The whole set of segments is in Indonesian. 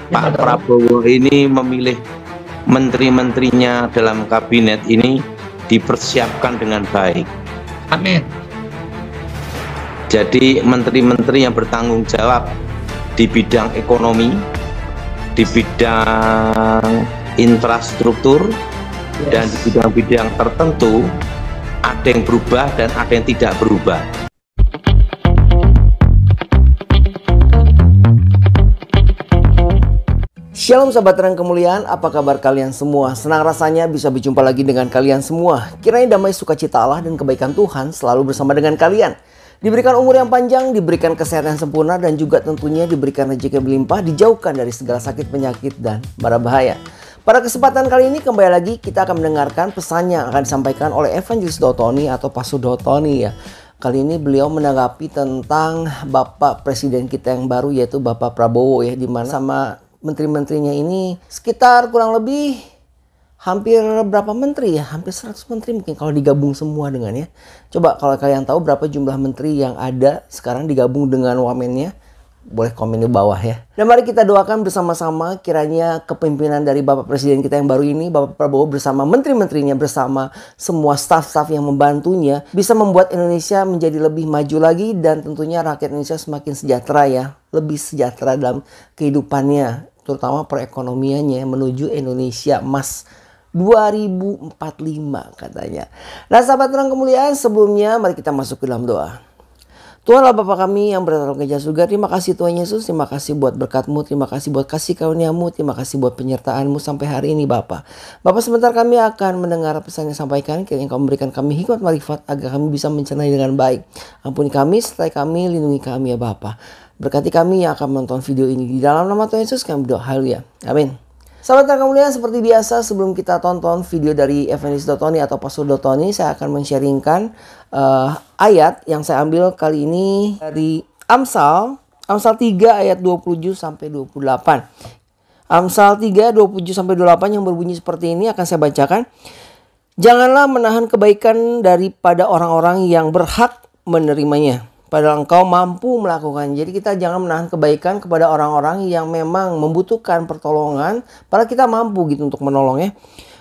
Pak Prabowo ini memilih menteri-menterinya dalam kabinet ini dipersiapkan dengan baik. Amin. Jadi menteri-menteri yang bertanggung jawab di bidang ekonomi, di bidang infrastruktur, dan di bidang-bidang tertentu ada yang berubah dan ada yang tidak berubah. Shalom sahabat terang kemuliaan, apa kabar kalian semua? Senang rasanya bisa berjumpa lagi dengan kalian semua. Kiranya damai sukacita Allah dan kebaikan Tuhan selalu bersama dengan kalian. Diberikan umur yang panjang, diberikan kesehatan yang sempurna, dan juga tentunya diberikan rezeki yang berlimpah, dijauhkan dari segala sakit, penyakit, dan mara bahaya. Pada kesempatan kali ini kembali lagi kita akan mendengarkan pesan yang akan disampaikan oleh Evangelis Dotoni atau Pastor Dotoni ya. Kali ini beliau menanggapi tentang Bapak Presiden kita yang baru, yaitu Bapak Prabowo ya, di mana sama menteri-menterinya ini sekitar kurang lebih hampir berapa menteri ya? Hampir 100 menteri mungkin kalau digabung semua dengan ya. Coba kalau kalian tahu berapa jumlah menteri yang ada sekarang digabung dengan wamennya, boleh komen di bawah ya. Dan mari kita doakan bersama-sama kiranya kepemimpinan dari Bapak Presiden kita yang baru ini, Bapak Prabowo bersama menteri-menterinya, bersama semua staf-staf yang membantunya, bisa membuat Indonesia menjadi lebih maju lagi, dan tentunya rakyat Indonesia semakin sejahtera ya. Lebih sejahtera dalam kehidupannya, terutama perekonomiannya menuju Indonesia Emas 2045 katanya. Nah sahabat terang kemuliaan, sebelumnya mari kita masuk ke dalam doa. Tuhanlah Bapa kami yang berada di kerajaan surga, terima kasih Tuhan Yesus, terima kasih buat berkat-Mu, terima kasih buat kasih karunia-Mu, terima kasih buat penyertaan-Mu sampai hari ini Bapa. Bapa, sebentar kami akan mendengar pesan yang disampaikan, kiranya Engkau memberikan kami hikmat marifat agar kami bisa mencernanya dengan baik. Ampuni kami, sertai kami, lindungi kami ya Bapa. Berkati kami yang akan menonton video ini, di dalam nama Tuhan Yesus kami berdoa, haleluya, amin. Sahabat terang kemuliaan, seperti biasa sebelum kita tonton video dari Evangelis Dotoni atau Pastor Dotoni, saya akan men-sharingkan ayat yang saya ambil kali ini dari Amsal 3 ayat 27 sampai 28. Amsal 3 27 sampai 28 yang berbunyi seperti ini akan saya bacakan. Janganlah menahan kebaikan daripada orang-orang yang berhak menerimanya, padahal engkau mampu melakukan. Jadi kita jangan menahan kebaikan kepada orang-orang yang memang membutuhkan pertolongan, padahal kita mampu gitu untuk menolong ya.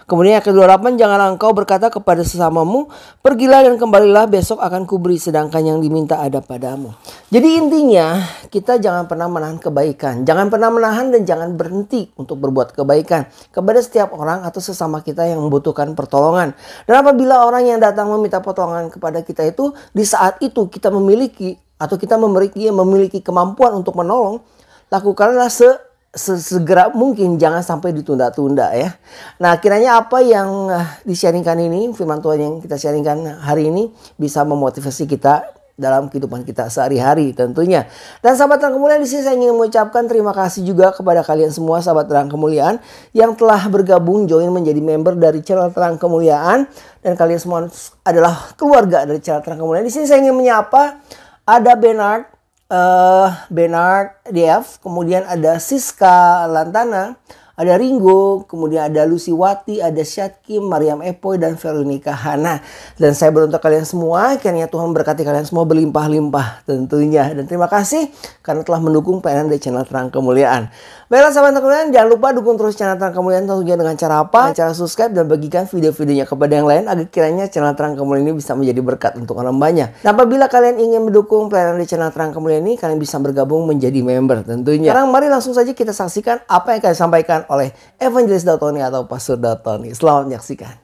Kemudian yang ke-28, janganlah engkau berkata kepada sesamamu, pergilah dan kembalilah, besok akan kuberi, sedangkan yang diminta ada padamu. Jadi intinya kita jangan pernah menahan kebaikan. Jangan pernah menahan dan jangan berhenti untuk berbuat kebaikan kepada setiap orang atau sesama kita yang membutuhkan pertolongan. Dan apabila orang yang datang meminta pertolongan kepada kita itu, di saat itu kita memiliki atau kita memiliki kemampuan untuk menolong, lakukanlah sesegera mungkin, jangan sampai ditunda-tunda ya. Nah kiranya apa yang di-sharingkan ini, firman Tuhan yang kita sharingkan hari ini bisa memotivasi kita dalam kehidupan kita sehari-hari tentunya. Dan sahabat terang kemuliaan, di sini saya ingin mengucapkan terima kasih juga kepada kalian semua sahabat terang kemuliaan yang telah bergabung join menjadi member dari channel Terang Kemuliaan, dan kalian semua adalah keluarga dari channel Terang Kemuliaan. Di sini saya ingin menyapa ada Bernard DF, kemudian ada Siska Lantana, ada Ringo, kemudian ada Lucy Wati, ada Syatkim, Mariam Epoy, dan Veronica Hana. Dan saya beruntuk kalian semua, kiranya Tuhan berkati kalian semua berlimpah-limpah tentunya. Dan terima kasih karena telah mendukung pelayanan dari channel Terang Kemuliaan. Baiklah sahabat kemuliaan, jangan lupa dukung terus channel Terang Kemuliaan tentunya dengan cara apa? Dengan cara subscribe dan bagikan video-videonya kepada yang lain agar kiranya channel Terang Kemuliaan ini bisa menjadi berkat untuk orang banyak. Dan apabila kalian ingin mendukung pelayanan di channel Terang Kemuliaan ini, kalian bisa bergabung menjadi member tentunya. Sekarang mari langsung saja kita saksikan apa yang akan disampaikan oleh Evangelis Dotoni atau Pastor Dotoni. Selamat menyaksikan.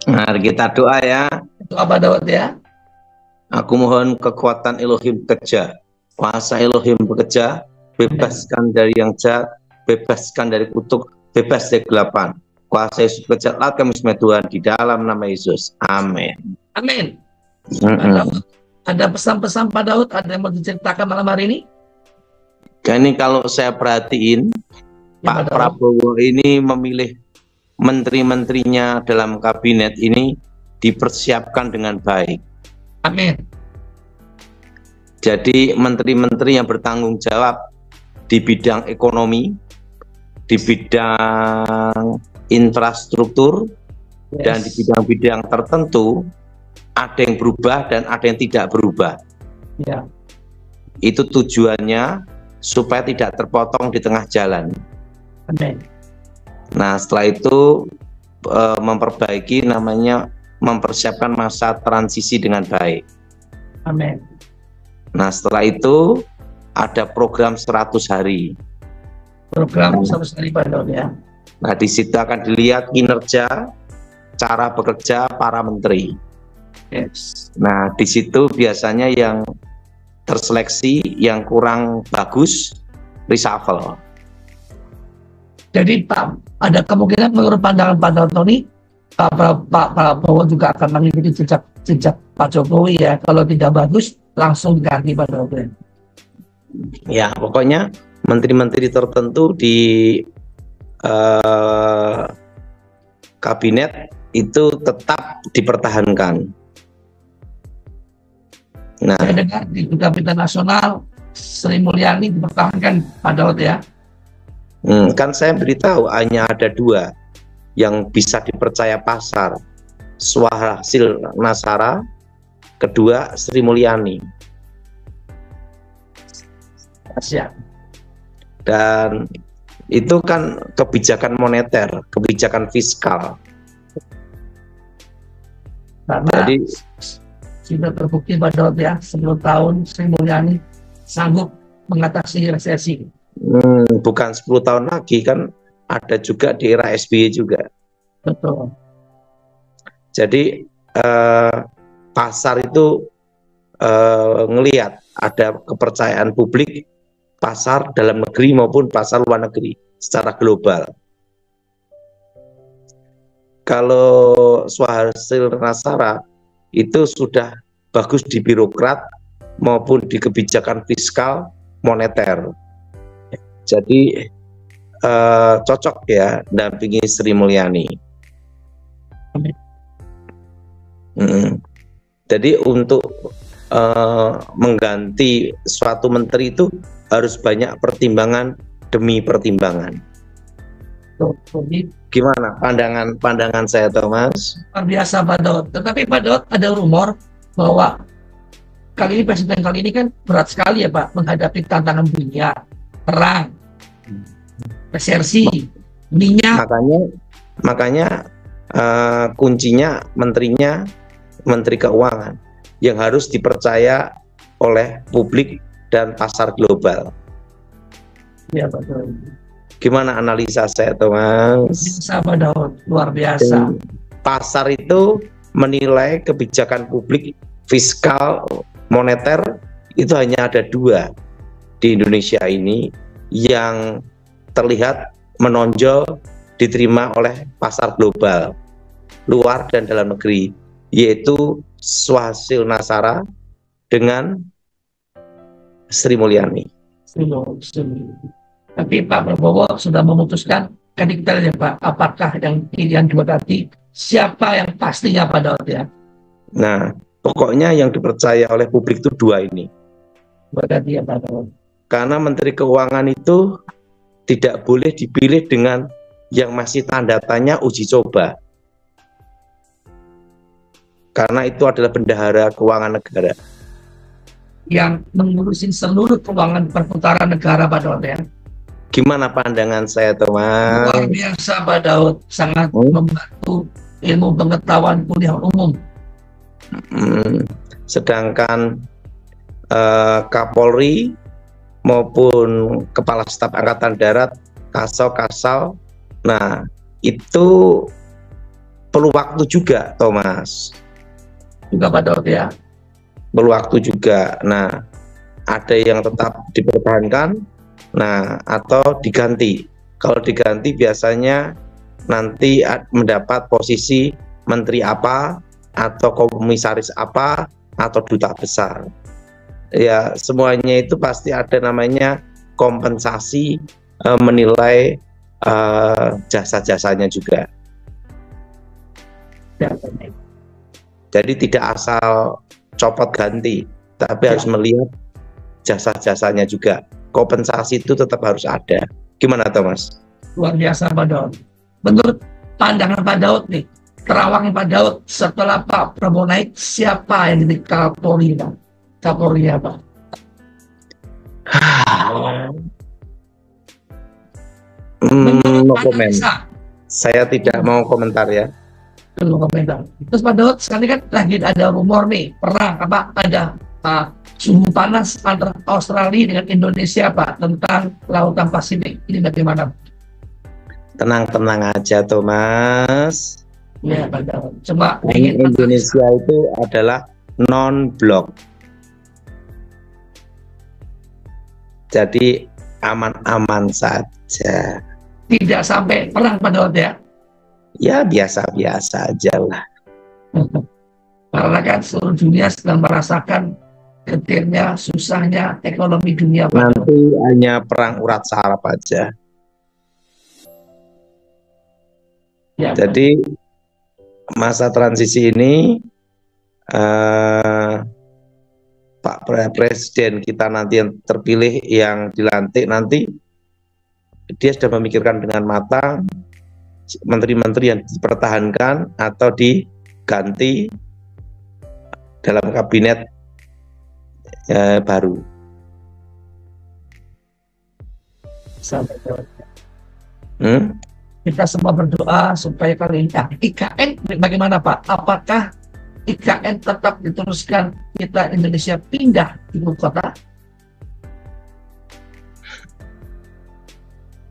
Mari kita doa ya. Itu apa Daud ya? Aku mohon kekuatan Elohim bekerja, kuasa Elohim bekerja, bebaskan dari yang jahat, bebaskan dari kutuk, bebas dari kegelapan. Kuasa Yesus bekerja, kami semua Tuhan di dalam nama Yesus. Amin. Amin. ada pesan-pesan Pak Daud, ada yang mau diceritakan malam hari ini? Ini kalau saya perhatiin, Ya, Pak Pak Daud. Prabowo ini memilih menteri-menterinya dalam kabinet ini dipersiapkan dengan baik. Amin. Jadi menteri-menteri yang bertanggung jawab di bidang ekonomi, di bidang infrastruktur, dan di bidang-bidang tertentu ada yang berubah dan ada yang tidak berubah. Ya. Itu tujuannya supaya tidak terpotong di tengah jalan. Amin. Nah, setelah itu memperbaiki, namanya mempersiapkan masa transisi dengan baik. Amin. Nah, setelah itu ada program 100 hari. Program 100 hari Pak Daud ya. Nah, di situ akan dilihat kinerja, cara bekerja para menteri. Yes. Nah, di situ biasanya yang terseleksi, yang kurang bagus, reshuffle. Jadi Pak, ada kemungkinan menurut pandangan Pak Daud Tony, Pak Prabowo juga akan mengikuti jejak Pak Jokowi ya. Kalau tidak bagus, langsung diganti Pak Daud. Ya, pokoknya menteri-menteri tertentu di kabinet itu tetap dipertahankan. Nah, Saya dengar di Kabinet Nasional Sri Mulyani dipertahankan Pak Daud ya. kan saya beritahu hanya ada 2 yang bisa dipercaya pasar, Swahasil Nasara, kedua Sri Mulyani. Siap. Dan itu kan kebijakan moneter, kebijakan fiskal. Karena Jadi sudah terbukti Pak Daud ya, 10 tahun Sri Mulyani sanggup mengatasi resesi. bukan 10 tahun lagi, kan ada juga di era SBY juga. Betul. Jadi pasar itu ngelihat ada kepercayaan publik, pasar dalam negeri maupun pasar luar negeri secara global. Kalau Swahasil Nasara itu sudah bagus di birokrat maupun di kebijakan fiskal moneter. Jadi cocok ya dampingi Sri Mulyani. Jadi untuk mengganti suatu menteri itu harus banyak pertimbangan demi pertimbangan. Jadi Gimana pandangan saya, Thomas? luar biasa Pak Daud. Tetapi Pak Daud, ada rumor bahwa kali ini presiden kali ini kan berat sekali ya Pak, menghadapi tantangan dunia, perang, resesi, minyak. Makanya kuncinya menterinya Menteri Keuangan yang harus dipercaya oleh publik dan pasar global. Ya Pak Daud. Gimana analisa saya, Thomas? Bisa Pak Daud, luar biasa. Pasar itu menilai kebijakan publik fiskal moneter itu hanya ada 2 di Indonesia ini yang terlihat menonjol diterima oleh pasar global luar dan dalam negeri, yaitu Swahasil Nasara dengan Sri Mulyani. Tapi Pak Prabowo sudah memutuskan, kan kita lihat ya Pak, apakah yang pilihan 2 tadi, siapa yang pastinya Pak Daud ya? Nah, pokoknya yang dipercaya oleh publik itu 2 ini. 2 tadi ya Pak Daud. Karena Menteri Keuangan itu tidak boleh dipilih dengan yang masih tanda tanya uji coba. Karena itu adalah bendahara keuangan negara. Yang mengurusin seluruh keuangan perputaran negara Pak Daud ya. Gimana pandangan saya, Thomas? Luar biasa Pak Daud, sangat membantu ilmu pengetahuan kuliah umum. Sedangkan Kapolri maupun Kepala Staf Angkatan Darat, Kasal, nah itu perlu waktu juga, Thomas. Juga Pak Daud ya. Perlu waktu juga. Nah, ada yang tetap dipertahankan, nah atau diganti. Kalau diganti biasanya nanti mendapat posisi menteri apa atau komisaris apa atau duta besar. Ya, semuanya itu pasti ada namanya kompensasi menilai jasa-jasanya juga. Ya. Jadi tidak asal copot ganti, tapi harus melihat jasa-jasanya juga. Kompensasi itu tetap harus ada. Gimana Thomas? Luar biasa Pak Daud. Menurut pandangan Pak Daud nih, terawang Pak Daud setelah Pak Prabowo naik, siapa yang jadi Kapolri Pak? Kapolri apa? No comment. Saya tidak mau komentar ya. Belum komentar. Terus Pak Daud sekarang kan lagi ada rumor nih, perang apa? Ada suhu panas antara Australia dengan Indonesia Pak tentang Lautan Pasifik. Ini bagaimana? Tenang-tenang aja Thomas. Ya Pak Daud. Coba Indonesia itu adalah non-blok. Jadi aman-aman saja. Tidak sampai perang Pak Daud ya? Ya biasa-biasa aja lah. Karena kan seluruh dunia sedang merasakan getirnya, susahnya ekonomi dunia. Nanti hanya perang urat saraf aja. Ya, jadi masa transisi ini Pak Presiden kita nanti yang terpilih, yang dilantik nanti, dia sudah memikirkan dengan matang menteri-menteri yang dipertahankan atau diganti dalam kabinet baru. Kita semua berdoa supaya kali ini IKN bagaimana Pak? Apakah IKN tetap diteruskan, kita Indonesia pindah ibu kota?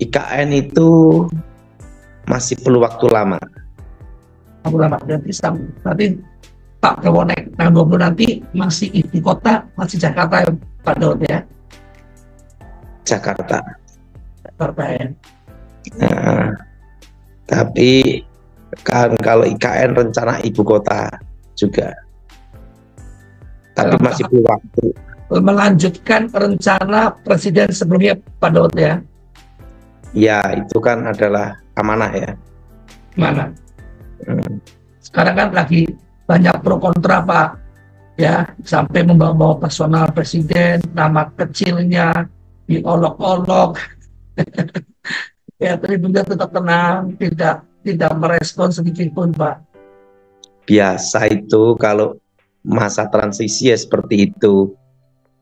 IKN itu masih perlu waktu lama. Nanti Pak Prabowo naik tanggal 20 nanti masih ibu kota, masih Jakarta ya Pak Daud ya? Jakarta ya. Nah, tapi kan kalau IKN rencana ibu kota juga, tapi masih perlu waktu. Melanjutkan rencana presiden sebelumnya Pak Daud ya? Ya itu kan adalah amanah ya. Mana? Sekarang kan lagi banyak pro kontra Pak ya, sampai membawa personal presiden, nama kecilnya diolok-olok. Ya tapi beliau tetap tenang, tidak merespon sedikit pun Pak. Biasa itu kalau masa transisi ya seperti itu.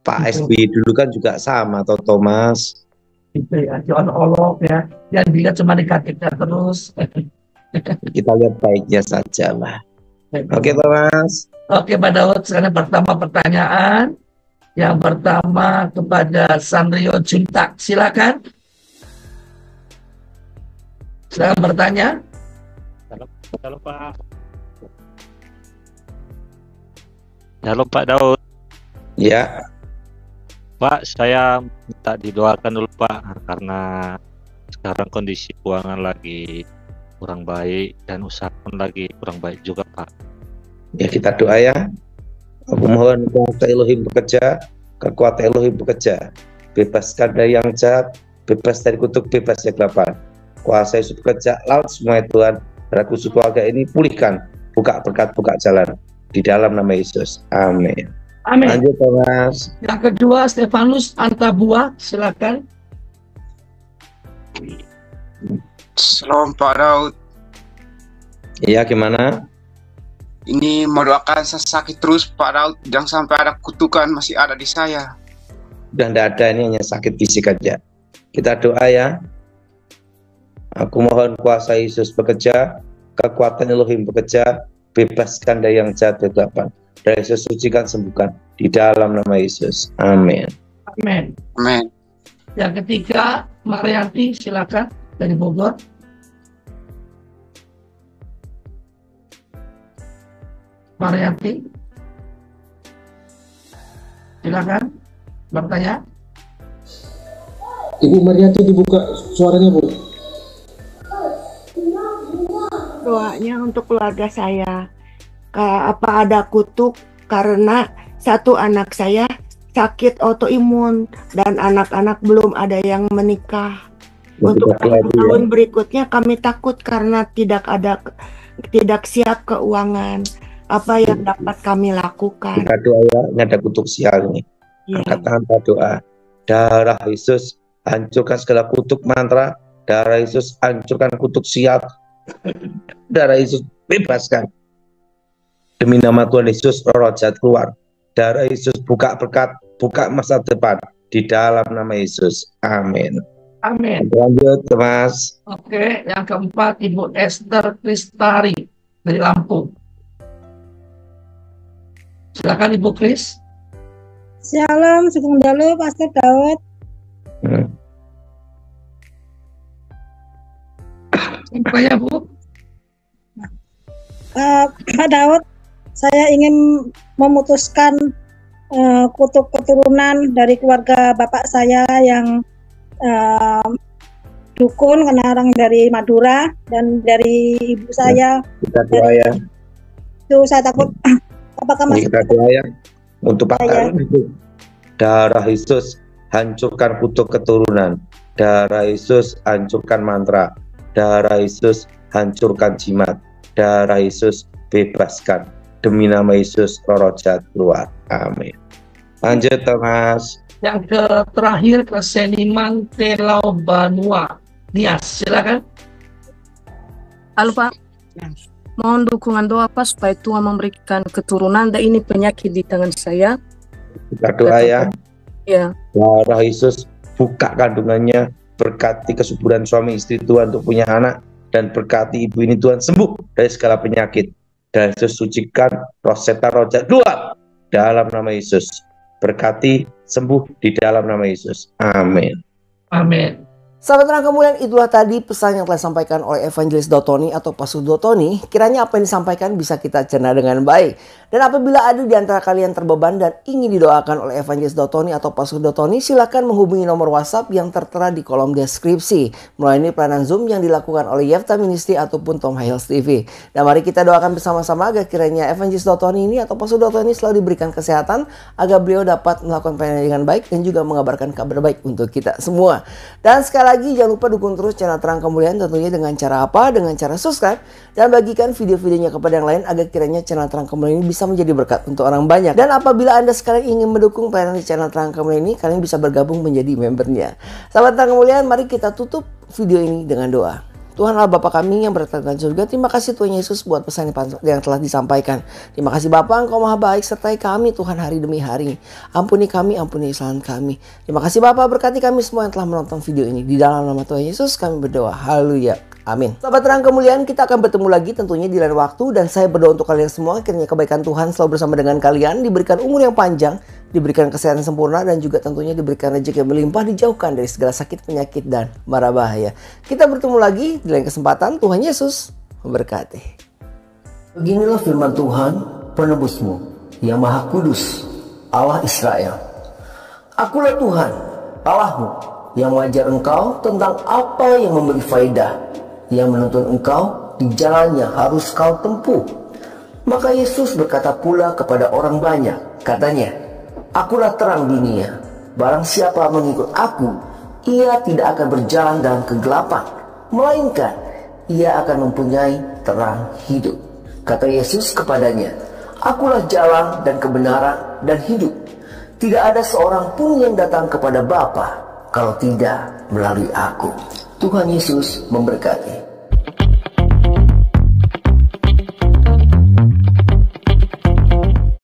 Pak SBY dulu kan juga sama toh Thomas. Itu ya, diolok-olok ya, yang dilihat cuma negatifnya terus. Kita lihat baiknya saja lah. Oke Thomas. Oke Pak Daud, sekarang pertama pertanyaan. Yang pertama kepada Sanrio Juntak, silakan. Silakan bertanya. Halo Pak. Halo Pak Daud. Ya. Pak, saya minta didoakan dulu Pak, karena sekarang kondisi keuangan lagi kurang baik dan usaha pun lagi kurang baik juga Pak. Ya kita doa ya. Aku mohon kuasa Elohim bekerja, kekuatan Elohim bekerja, bebaskan dari yang jahat, bebas dari kutuk, bebas dari kegelapan. Kuasa Yesus bekerja, laut semua Tuhan, ragu keluarga ini pulihkan, buka berkat, buka jalan di dalam nama Yesus. Amin. Amin. Lanjut Thomas. Yang kedua Stefanus Antabua, silakan. Shalom Pak Daud. Iya gimana? Ini mau doakan saya sakit terus Pak Daud, jangan sampai ada kutukan masih ada di saya. Udah tidak ada, ini hanya sakit fisik aja. Kita doa ya. Aku mohon kuasa Yesus bekerja, kekuatan Elohim bekerja, bebaskan dari yang jahat dan kegelapan. Dari Yesus sucikan, sembuhkan di dalam nama Yesus. Amin. Amin. Amin. Yang ketiga Marianti, silakan dari Bogor. Marianti, silakan bertanya. Ibu Marianti dibuka suaranya Bu. Doanya untuk keluarga saya. Apa ada kutuk karena satu anak saya sakit autoimun dan anak-anak belum ada yang menikah. Untuk tahun berikutnya kami takut karena tidak siap keuangan. Apa yang dapat kami lakukan? Kita doa ya, ini ada kutuk sial ini. Angkat tangan kita doa. Darah Yesus, hancurkan segala kutuk mantra. Darah Yesus, hancurkan kutuk sial. Darah Yesus, bebaskan. Demi nama Tuhan Yesus, roh jahat keluar. Darah Yesus, buka berkat, buka masa depan. Di dalam nama Yesus. Amin. Amin. Lanjut, Mas. Oke, yang keempat Ibu Esther Kristari dari Lampung. Silakan Ibu Kris. Shalom, sugeng dalu Pastor Daud. Apa ya Bu? Pak Daud, saya ingin memutuskan kutuk keturunan dari keluarga bapak saya yang dukun, karena orang dari Madura, dan dari ibu saya. Kita doa ya. Itu saya takut. Apakah masih kita doa ya untuk Pak Daud. Darah Yesus, hancurkan kutuk keturunan. Darah Yesus, hancurkan mantra. Darah Yesus, hancurkan jimat. Darah Yesus, bebaskan. Demi nama Yesus, roh jahat keluar. Amin. Lanjut, Mas. Yang terakhir ke Seniman Telau Banua. Nias, silakan. Halo Pak. Mohon dukungan doa Pak supaya Tuhan memberikan keturunan, dan ini penyakit di tangan saya. Kita doa ya. Ya. Darah Yesus, buka kandungannya, berkati kesuburan suami istri Tuhan untuk punya anak, dan berkati ibu ini Tuhan sembuh dari segala penyakit. Dan Yesus sucikan roh setan, roh jahat keluar dalam nama Yesus. Berkati, sembuh di dalam nama Yesus. Amin. Amin. Sahabat terang kemuliaan, itulah tadi pesan yang telah disampaikan oleh Evangelis Dotoni atau Pastor Dotoni. Kiranya apa yang disampaikan bisa kita cerna dengan baik. Dan apabila ada di antara kalian terbeban dan ingin didoakan oleh Evangelis Dotoni atau Pastor Dotoni, silakan menghubungi nomor WhatsApp yang tertera di kolom deskripsi melalui pelayanan Zoom yang dilakukan oleh Yefta Ministry ataupun Tom Hales TV. Dan mari kita doakan bersama-sama agar kiranya Evangelis Dotoni ini atau Pastor Dotoni selalu diberikan kesehatan, agar beliau dapat melakukan pelayanan dengan baik dan juga mengabarkan kabar baik untuk kita semua. Dan sekali lagi jangan lupa dukung terus channel Terang Kemuliaan, tentunya dengan cara apa? Dengan cara subscribe dan bagikan video-videonya kepada yang lain agar kiranya channel Terang Kemuliaan ini bisa menjadi berkat untuk orang banyak. Dan apabila Anda sekalian ingin mendukung pelayanan di channel Terang Kemuliaan ini, kalian bisa bergabung menjadi membernya. Sahabat Terang Kemuliaan, mari kita tutup video ini dengan doa. Tuhan Allah Bapa kami yang berada di surga, terima kasih Tuhan Yesus buat pesan yang telah disampaikan. Terima kasih Bapa, Engkau Maha Baik, sertai kami Tuhan hari demi hari. Ampuni kami, ampuni kesalahan kami. Terima kasih Bapa, berkati kami semua yang telah menonton video ini. Di dalam nama Tuhan Yesus kami berdoa. Haleluya. Amin. Sahabat Terang Kemuliaan, kita akan bertemu lagi tentunya di lain waktu. Dan saya berdoa untuk kalian semua, kiranya kebaikan Tuhan selalu bersama dengan kalian. Diberikan umur yang panjang, diberikan kesehatan sempurna, dan juga tentunya diberikan rezeki yang berlimpah, dijauhkan dari segala sakit, penyakit, dan mara bahaya. Kita bertemu lagi di lain kesempatan. Tuhan Yesus memberkati. Beginilah firman Tuhan, penebusmu, yang Maha Kudus, Allah Israel. Akulah Tuhan, Allahmu, yang mengajar engkau tentang apa yang memberi faedah, yang menuntun engkau di jalannya harus kau tempuh. Maka Yesus berkata pula kepada orang banyak, katanya, Akulah terang dunia. Barang siapa mengikut aku, ia tidak akan berjalan dalam kegelapan, melainkan ia akan mempunyai terang hidup. Kata Yesus kepadanya, Akulah jalan dan kebenaran dan hidup. Tidak ada seorang pun yang datang kepada Bapa kalau tidak melalui aku. Tuhan Yesus memberkati.